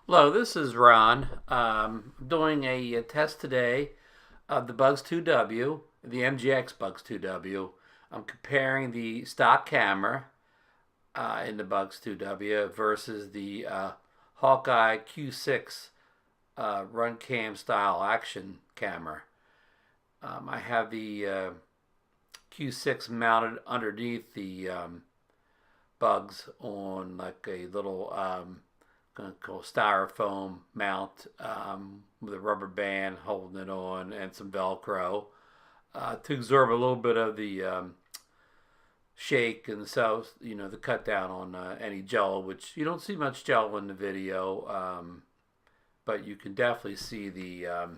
Hello, this is Ron. I'm doing a test today of the Bugs 2W, the MGX Bugs 2W. I'm comparing the stock camera in the Bugs 2W versus the Hawkeye Q6 run cam style action camera. I have the Q6 mounted underneath the Bugs on like a little gonna call styrofoam mount with a rubber band holding it on and some Velcro to absorb a little bit of the shake and so the cut down on any jello, which you don't see much jello in the video, but you can definitely see the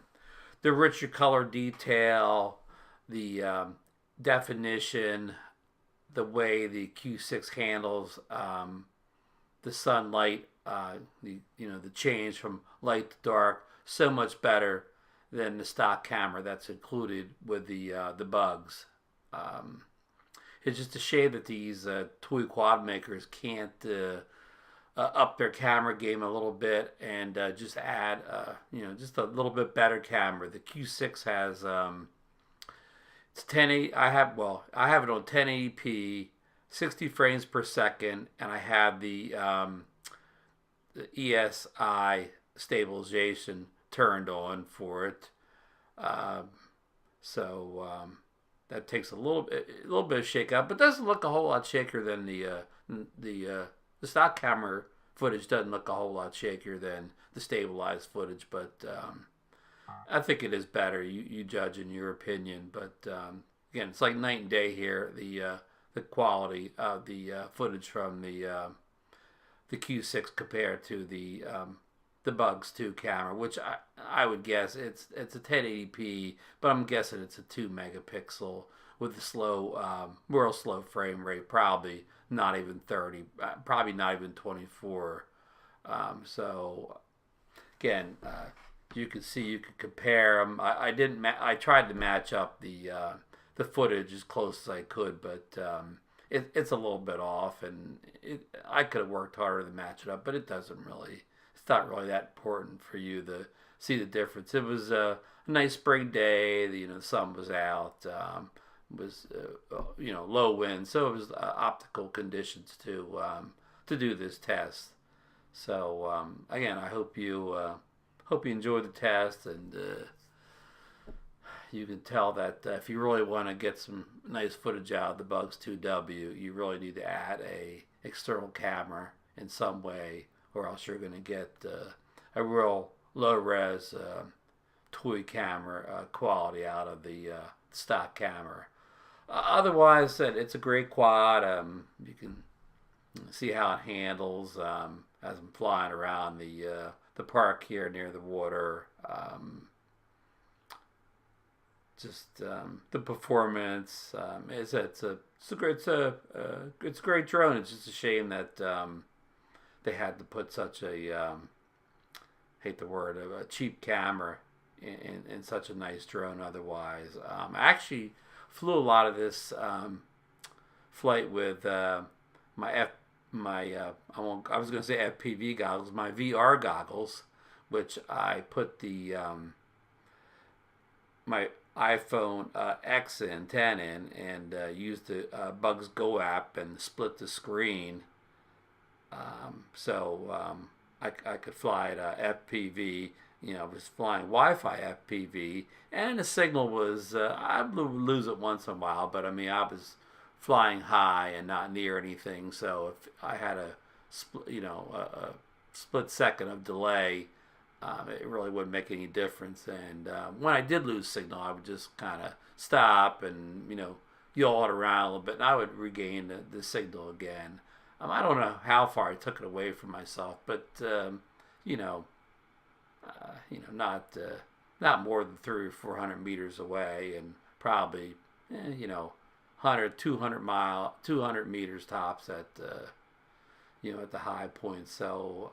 richer color detail, the definition, the way the Q6 handles the sunlight, the change from light to dark, so much better than the stock camera that's included with the Bugs. Um, it's just a shame that these toy quad makers can't up their camera game a little bit and just add just a little bit better camera. The Q6 has it's 1080. I have it on 1080p, 60 frames per second, and I have the ESI stabilization turned on for it. Um, so that takes a little bit of shake up, but doesn't look a whole lot shakier than the the stock camera footage. Doesn't look a whole lot shakier than the stabilized footage, but I think it is better. You judge in your opinion, but again, it's like night and day here. The quality of the footage from the Q6 compared to the Bugs 2 camera, which I would guess it's a 1080p, but I'm guessing it's a 2 megapixel with the real slow frame rate, probably not even 30, probably not even 24. So again, you can see you can compare them. I didn't. I tried to match up the footage as close as I could, but it's a little bit off, and I could have worked harder to match it up, but it doesn't really. It's not really that important for you to see the difference. It was a nice spring day. The sun was out. It was low wind, so it was optical conditions to do this test. So again, I hope you enjoyed the test, and you can tell that if you really want to get some nice footage out of the Bugs 2W, you really need to add a external camera in some way, or else you're going to get a real low res toy camera quality out of the stock camera. Otherwise, it's a great quad. You can see how it handles as I'm flying around the park here near the water. Just the performance is it's a great drone. It's just a shame that they had to put such a hate the word a cheap camera in such a nice drone. Otherwise, I actually flew a lot of this flight with my F my I was going to say FPV goggles, my VR goggles, which I put the my iPhone X in, 10 in, and used the Bugs Go app and split the screen. I could fly at FPV. I was flying Wi-Fi FPV, and the signal was I would lose it once in a while, but I mean I was flying high and not near anything, so if I had a split second of delay, it really wouldn't make any difference. And when I did lose signal, I would just kind of stop and yaw it around a little bit, and I would regain the signal again. I don't know how far I took it away from myself, but you know, not more than 300 or 400 meters away, and probably 100, 200 meters tops at the high point. So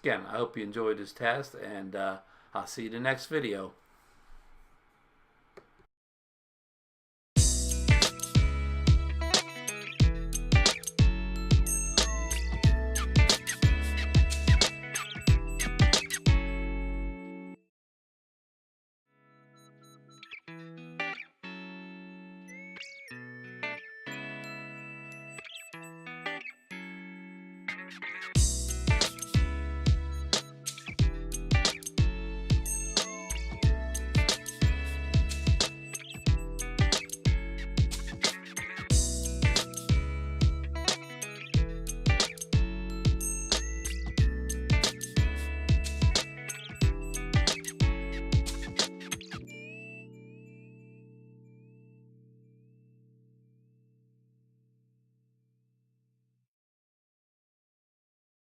again, I hope you enjoyed this test, and I'll see you in the next video.